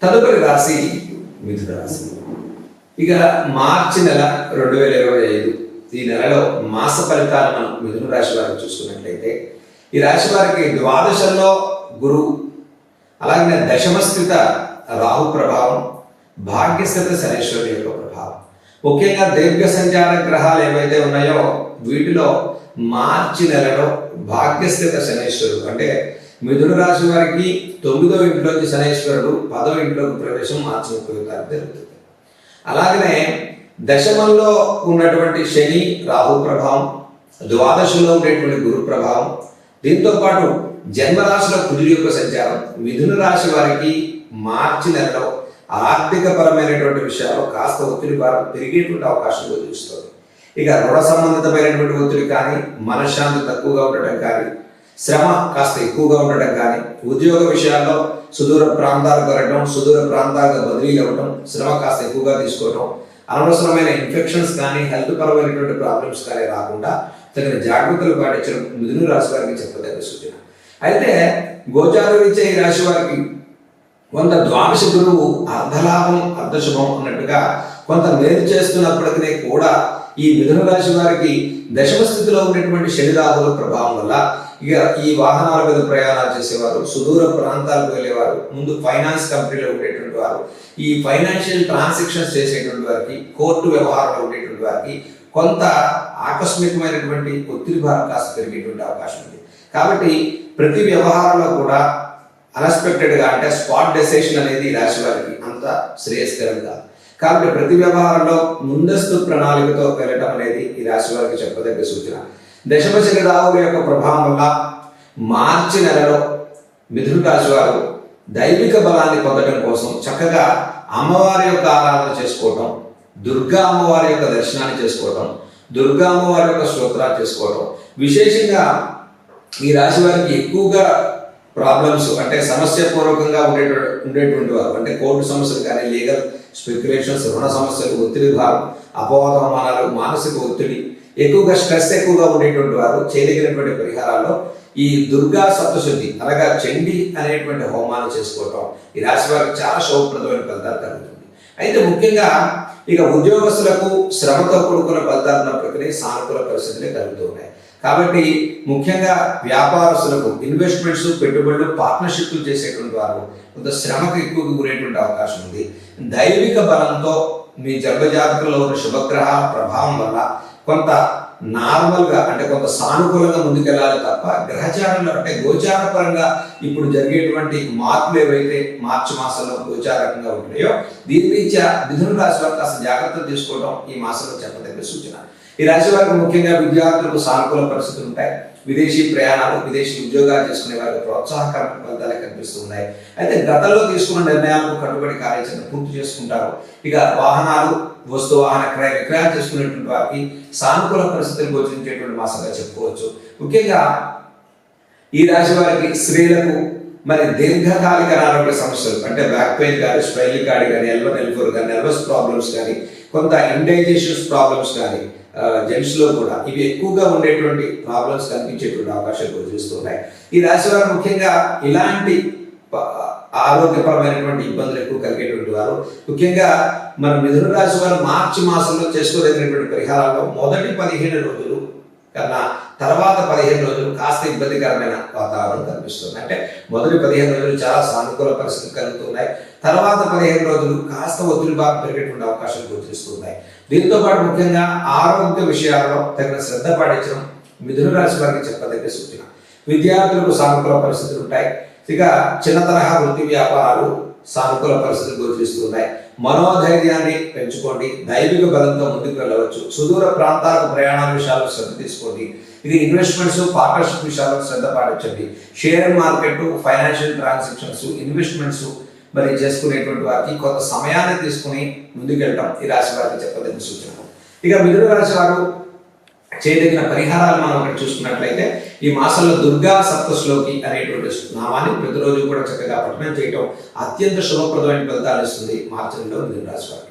తదుపరి రాశి మిథున రాశి. ఇక మార్చి నెల 2025 ఈ నెలలో మాస ఫలితాలు మనం మిథున రాశి వారికి చూసుకున్నట్లయితే, ఈ రాశి వారికి ద్వాదశంలో గురువు, అలాగే దశమ స్థిత రాహు ప్రభావం, భాగ్యస్థిత శనేశ్వరుని యొక్క ప్రభావం. ముఖ్యంగా దీర్ఘ సంచార గ్రహాలు ఏవైతే ఉన్నాయో వీటిలో మార్చి నెలలో భాగ్యస్థిత శనేశ్వరుడు అంటే మిథున రాశి వారికి 9వ ఇంట్లోకి శనేశ్వరుడు 10వ ఇంట్లోకి ప్రవేశం మార్చి 30వ తారీఖు జరుగుతుంది. అలాగనే దశమంలో ఉన్నటువంటి శని రాహు ప్రభావం, ద్వాదశంలో ఉండేటువంటి గురు ప్రభావం, దీంతో పాటు జన్మరాశిలో కుజుడి యొక్క సంచారం మిథున రాశి వారికి మార్చి నెలలో ఆర్థిక పరమైనటువంటి విషయాల్లో కాస్త ఒత్తిడి భారం పెరిగేటువంటి అవకాశం గోచరిస్తుంది. ఇక రుణ సంబంధితమైనటువంటి ఒత్తిడి కానీ, మనశ్శాంతి తక్కువగా ఉండటం కానీ, శ్రమ కాస్త ఎక్కువగా ఉండటం కానీ, ఉద్యోగ విషయాల్లో సుదూర ప్రాంతాలకు వెళ్ళడం, సుదూర ప్రాంతాలకు బదిలీలు అవ్వడం, శ్రమ కాస్త ఎక్కువగా తీసుకోవడం, అనవసరమైన ఇన్ఫెక్షన్స్ కానీ, హెల్త్ పరమైనటువంటి ప్రాబ్లమ్స్ కానీ రాకుండా తగిన జాగ్రత్తలు పాటించడం మిథున రాశి వారికి చెప్పదగ్గ సూచన. అయితే గోచారం ఇచ్చే ఈ రాశి వారికి కొంత ద్వాదశ గురువు అర్ధలాభం అర్ధశుభం అన్నట్టుగా కొంత మేలు చేస్తున్నప్పటికీ కూడా ఈ మిథున రాశి వారికి దశమ స్థితిలో ఉన్నటువంటి శని రాహుల ప్రభావం వల్ల ఇక ఈ వాహనాల మీద ప్రయాణాలు చేసేవారు, సుదూర ప్రాంతాలకు వెళ్ళేవారు, ముందు ఫైనాన్స్ కంపెనీలో ఉండేటువంటి వారు, ఈ ఫైనాన్షియల్ ట్రాన్సాక్షన్స్ చేసేటువంటి వారికి, కోర్టు వ్యవహారంలో ఉండేటువంటి వారికి కొంత ఆకస్మికమైనటువంటి ఒత్తిడి భారం కాస్త పెరిగేటువంటి అవకాశం ఉంది. కాబట్టి ప్రతి వ్యవహారంలో కూడా అన్ఎక్స్పెక్టెడ్గా అంటే స్పాట్ డెసిషన్ అనేది రాశి వారికి అంత శ్రేయస్కరం కాదు. కాబట్టి ప్రతి వ్యవహారంలో ముందస్తు ప్రణాళికతో వెళ్ళటం అనేది ఈ రాశి వారికి చెప్పదగ్గ సూచన. దశమ శని రాహుల యొక్క ప్రభావం వల్ల మార్చి నెలలో మిథున రాశి వారు దైవిక బలాన్ని పొందడం కోసం చక్కగా అమ్మవారి యొక్క ఆరాధన చేసుకోవటం, దుర్గా అమ్మవారి యొక్క దర్శనాన్ని చేసుకోవటం, దుర్గా అమ్మవారి యొక్క స్తోత్రాలు చేసుకోవటం. విశేషంగా ఈ రాశి వారికి ఎక్కువగా ప్రాబ్లమ్స్ అంటే సమస్యపూర్వకంగా ఉండేటువంటి వారు అంటే కోర్టు సమస్యలు కానీ, లీగల్ స్పెక్యులేషన్స్, రుణ సమస్యలు, ఒత్తిడి భారం, అపవాదమానాలు, మానసిక ఒత్తిడి, ఎక్కువగా స్ట్రెస్ ఎక్కువగా ఉండేటువంటి వారు చేయదగినటువంటి పరిహారాల్లో ఈ దుర్గా సప్తశుద్ధి అనగా చండి అనేటువంటి హోమాన్ని చేసుకోవటం ఈ రాశి వారికి చాలా శుభప్రదమైన ఫలితాలు కలుగుతుంది. అయితే ముఖ్యంగా ఇక ఉద్యోగస్తులకు శ్రమతో కూడుకున్న ఫలితాలు ఉన్నప్పటికీ సానుకూల పరిస్థితులే కలుగుతూ ఉన్నాయి. కాబట్టి ముఖ్యంగా వ్యాపారస్తులకు ఇన్వెస్ట్మెంట్స్, పెట్టుబడులు, పార్ట్నర్షిప్లు చేసేటువంటి వారు కొంత శ్రమకు ఎక్కువగా గురేటువంటి అవకాశం ఉంది. దైవిక బలంతో మీ జన్మజాతకంలో ఉన్న శుభగ్రహాల ప్రభావం వల్ల కొంత నార్మల్గా అంటే కొంత సానుకూలంగా ముందుకెళ్ళాలి తప్ప గ్రహచారంలో అంటే గోచార పరంగా ఇప్పుడు జరిగేటువంటి మార్పులు ఏవైతే మార్చి మాసంలో గోచారకంగా ఉంటున్నాయో దీని రీత్యా మిథున రాశి వారు కాస్త జాగ్రత్తలు తీసుకోవడం ఈ మాసంలో చెప్పదగ్గ సూచన. ఈ రాశి వారికి ముఖ్యంగా విద్యార్థులకు సానుకూల పరిస్థితులు ఉంటాయి. విదేశీ ప్రయాణాలు, విదేశీ ఉద్యోగాలు చేసుకునే వారికి ప్రోత్సాహకరమైన ఫలితాలు కనిపిస్తూ ఉన్నాయి. అయితే గతంలో తీసుకున్న నిర్ణయాలకు కట్టుబడి కార్యాచరణ పూర్తి చేసుకుంటారు. ఇక వాహనాలు, వస్తు వాహన క్రయ విక్రయాలు చేసుకునేటువంటి వారికి సానుకూల పరిస్థితులు గోచరించేటువంటి మాసంగా చెప్పుకోవచ్చు. ముఖ్యంగా ఈ రాశి వారికి స్త్రీలకు మరి దీర్ఘకాలిక అనారోగ్య సమస్యలు అంటే బ్యాక్ పెయిన్ కానీ, స్పైనల్ కార్డ్ కానీ, ఎల్బోర్ కానీ, నర్వస్ ప్రాబ్లమ్స్ కానీ, కొంత ఇండైజెషన్స్ ప్రాబ్లమ్స్ కానీ జెంట్స్లో కూడా ఇవి ఎక్కువగా ఉండేటువంటి ప్రాబ్లమ్స్ కనిపించేటువంటి అవకాశాలు గోచరిస్తున్నాయి. ఈ రాశి వారు ముఖ్యంగా ఇలాంటి ఆరోగ్యపరమైనటువంటి ఇబ్బందులు ఎక్కువ కలిగేటువంటి వారు ముఖ్యంగా మన మిథున రాశి వారు మార్చి మాసంలో చేసుకోదగినటువంటి పరిహారాల్లో మొదటి 15 రోజులు కన్నా తర్వాత 15 రోజులు కాస్త ఇబ్బందికరమైన వాతావరణం కనిపిస్తుంది. అంటే మొదటి 15 రోజులు చాలా సానుకూల పరిస్థితులు కలుగుతున్నాయి. తర్వాత 15 రోజులు కాస్త ఒత్తిడి బాగా పెరిగేటువంటి అవకాశాలు గోచరిస్తున్నాయి. దీంతో పాటు ముఖ్యంగా ఆరోగ్య విషయాల్లో తగిన శ్రద్ధ పాటించడం మిథున రాశి వారికి చెప్పదగ్గ సూచన. విద్యార్థులకు సానుకూల పరిస్థితులు ఉంటాయి. ఇక చిన్న తరహా వృత్తి వ్యాపారాలు సానుకూల పరిస్థితులు గోచరిస్తున్నాయి. మనోధైర్యాన్ని పెంచుకోండి, దైవిక బలంతో ముందుకు వెళ్ళవచ్చు. సుదూర ప్రాంతాలకు ప్రయాణాల విషయాల్లో శ్రద్ధ తీసుకోండి. ఇది ఇన్వెస్ట్మెంట్స్, పార్ట్నర్షిప్ విషయాల్లో శ్రద్ధ పాటించండి. Share market, financial transactions, investments మరి చేసుకునేటువంటి వారికి కొంత సమయాన్ని తీసుకుని ముందుకెళ్ళడం ఈ రాశి వారికి చెప్పదగ్గ సూచన. ఇక మిథున రాశి వారు చేయదగిన పరిహారాలు మనం ఒకటి చూసుకున్నట్లయితే ఈ మాసంలో దుర్గా సప్తశ్లోకి అనేటువంటి నామాన్ని ప్రతిరోజు కూడా చక్కగా పఠనం చేయటం అత్యంత శుభప్రదమైన ఫలితాలు ఇస్తుంది మార్చి నెలలో మిథున రాశి వారికి.